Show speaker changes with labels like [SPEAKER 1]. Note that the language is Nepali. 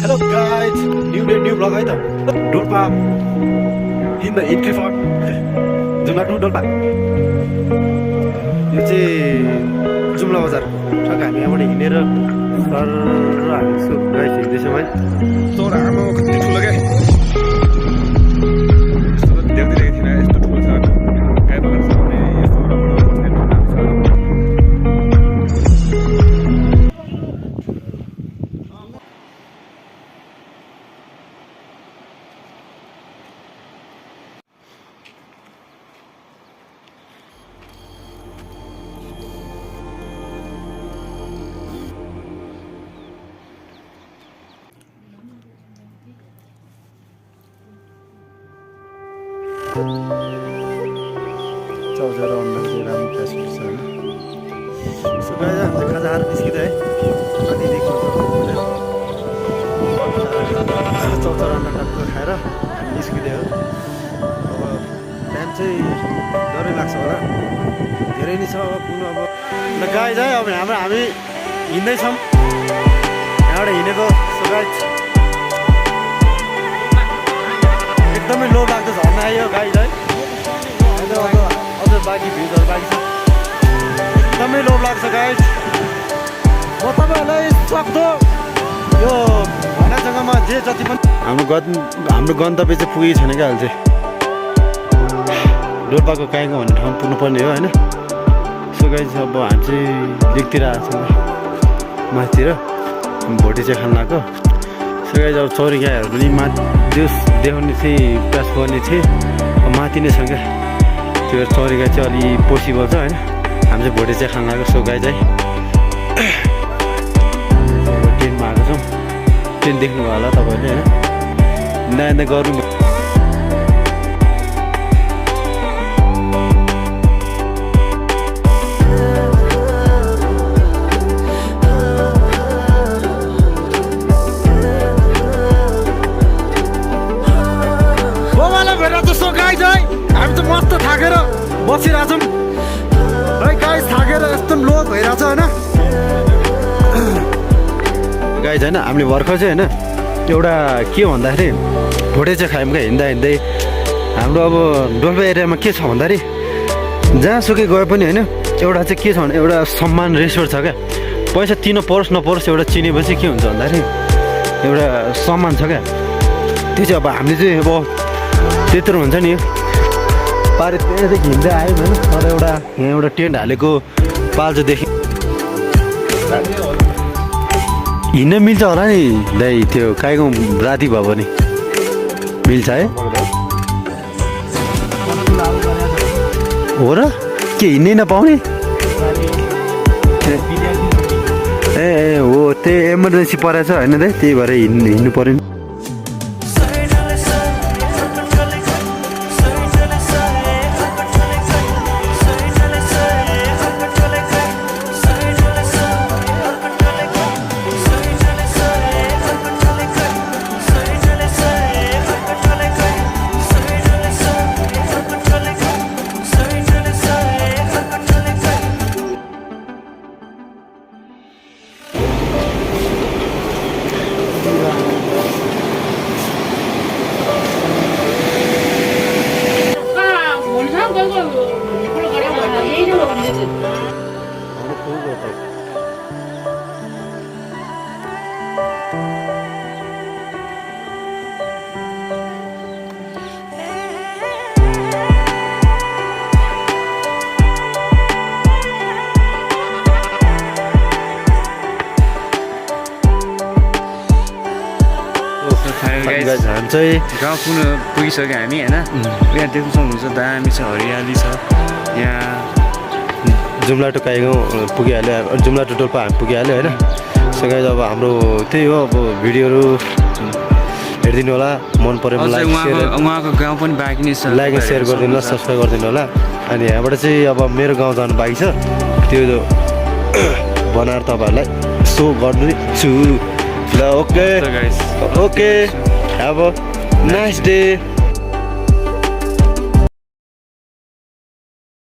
[SPEAKER 1] Hello guys, new day, new vlog है त Dolpa in the entry fort Jumla to Dolpa यो चाहिँ जुम्ला बजारको ठ्याक्क हामी यहाँबाट हिँडेर सर हामी यसो गाइस हिँड्दैछौँ है तर आमा कति ठुलो क्या यस्तो त देख्दै थिएन यस्तो ठुलो छ गाई बाख्रा छ भने यस्तो वरपर बस्ने ठाउँ छ चौधरी अन्डा चाहिँ राम्रो प्यासेन्ट छ यसो गएर हामीले खाजा खाएर निस्किँदै है अनि देखिन्छ चौधरी अन्डा टाइपको खाएर हामी निस्किँदै हो अब टाइम चाहिँ डरै लाग्छ होला धेरै नै छ अब पुग्नु अब ल गाइज है अब हामी हिँड्दैछौँ यहाँबाट हिँडेको सो गाइज एकदमै लो लाग्दो झर्ना आयो गाइज है अझ बाँकी भिउजहरू बाँकी छ एकदमै लो लाग्छ गाइज म तपाईँहरूलाई सक्दो यो भन्ने जग्गामा जे जति पनि हाम्रो गन्तव्य चाहिँ पुगेको छैन क्या अहिले चाहिँ डोल्पाको काहीँको भन्ने ठाउँ पुग्नुपर्ने हो होइन सो गाइज अब हामी चाहिँ लेकतिर आएको छौँ माथितिर भोटे चाहिँ खान लाग्यो सो गाइज अब चौरी गाईहरू पनि देखाउने थिएँ प्रयास गर्ने थिएँ माथि नै छ क्या त्यो चौरी गाई चाहिँ अलि पोसिबल छ होइन हामी चाहिँ भोटे चाहिँ खान लाग्यो सो गाई चाहिँ ट्रेनमा आएको छौँ ट्रेन देख्नुभयो होला तपाईँहरूले होइन नयाँ गर्नु हामी त मस्त थाकेर बसिरहेछौँ है गाइस थाकेर यस्तो लो भइरहेछ होइन गाइस होइन हामीले भर्खर चाहिँ होइन एउटा के भन्दाखेरि भोटे चाहिँ खायौँ क्या हिँड्दा हिँड्दै हाम्रो अब डोल्पा एरियामा के छ भन्दाखेरि जहाँसुकै गए पनि होइन एउटा चाहिँ के छ भने एउटा सम्मान रेस्पेक्ट छ क्या पैसा तिर्नु परोस् नपरोस् एउटा चिनेपछि के हुन्छ भन्दाखेरि एउटा सम्मान छ क्या त्यो चाहिँ अब हामीले चाहिँ अब त्यत्रो हुन्छ नि पारे त्यहाँदेखि हिँड्दै आयौँ होइन तर एउटा यहाँ एउटा टेन्ट हालेको पाल्चोदेखि हिँड्न मिल्छ होला नि दाइ त्यो काहीँको राति भयो भने मिल्छ है हो र के हिँड्नै नपाउने ए हो त्यही इमर्जेन्सी परेछ होइन दाइ त्यही भएर हिँड्नु पऱ्यो नि हामी चाहिँ
[SPEAKER 2] गाउँ पुगिसक्यो हामी होइन यहाँ देख्नु सक्नुहुन्छ दामी छ हरियाली छ यहाँ
[SPEAKER 1] जुम्ला टु काहीगाउँ पुगिहाल्यो जुम्ला टु डोल्पा हामी पुगिहाल्यो होइन सो गाइस अब हाम्रो त्यही हो अब भिडियोहरू हेरिदिनु होला मन पऱ्यो
[SPEAKER 2] उहाँको गाउँ पनि बाँकी नै छ
[SPEAKER 1] लाइक सेयर गरिदिनु होला सब्सक्राइब गरिदिनु होला अनि यहाँबाट चाहिँ अब मेरो गाउँ जानु बाँकी छ त्यो बनाएर तपाईँहरूलाई सो गर्नु छु ल okay okay Have a nice day.